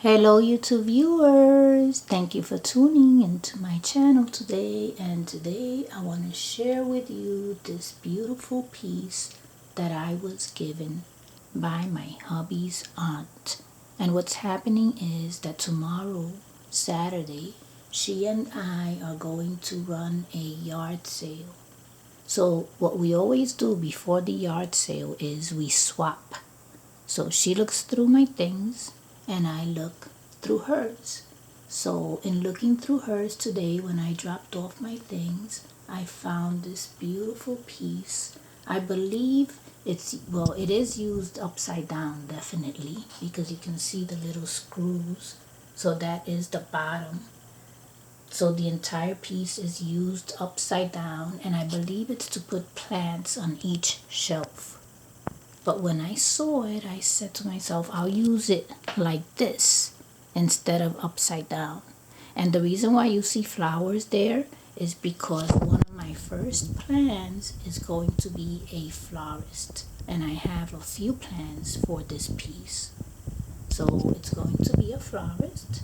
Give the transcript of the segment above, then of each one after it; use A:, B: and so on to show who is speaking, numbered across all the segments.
A: Hello YouTube viewers, thank you for tuning into my channel today, and today I want to share with you this beautiful piece that I was given by my hubby's aunt. And what's happening is that tomorrow, Saturday, she and I are going to run a yard sale. So what we always do before the yard sale is we swap. So she looks through my things and I look through hers. So in looking through hers today, when I dropped off my things, I found this beautiful piece. I believe it is used upside down, definitely, because you can see the little screws. So that is the bottom. So the entire piece is used upside down, and I believe it's to put plants on each shelf. But when I saw it, I said to myself, I'll use it like this instead of upside down. And the reason why you see flowers there is because one of my first plans is going to be a florist. And I have a few plans for this piece. So it's going to be a florist.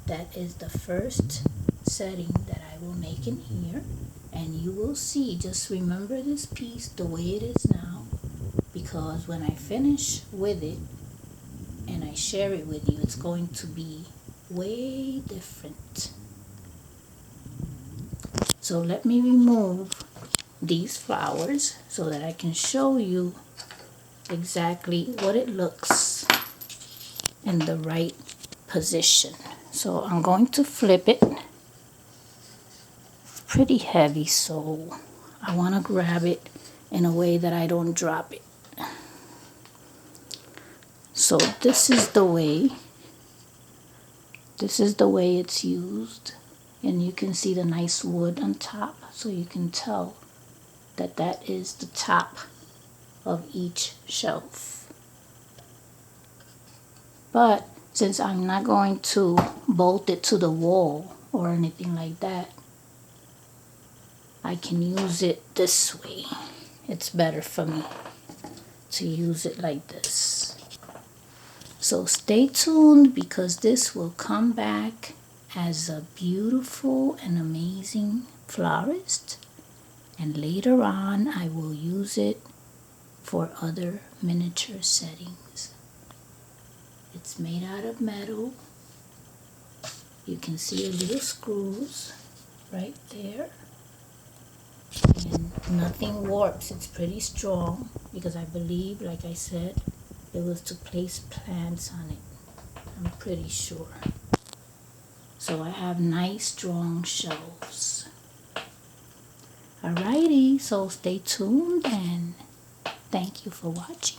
A: That is the first setting that I will make in here. And you will see, just remember this piece the way it is now, because when I finish with it and I share it with you, it's going to be way different. So let me remove these flowers so that I can show you exactly what it looks in the right position. So I'm going to flip it. It's pretty heavy, so I want to grab it in a way that I don't drop it. So this is the way it's used, and you can see the nice wood on top, so you can tell that that is the top of each shelf. But since I'm not going to bolt it to the wall or anything like that, I can use it this way. It's better for me to use it like this. So stay tuned, because this will come back as a beautiful and amazing florist. And later on, I will use it for other miniature settings. It's made out of metal. You can see a little screws right there. And nothing warps. It's pretty strong, because I believe, like I said, it was to place plants on it. I'm pretty sure. So I have nice strong shelves. Alrighty, so stay tuned and thank you for watching.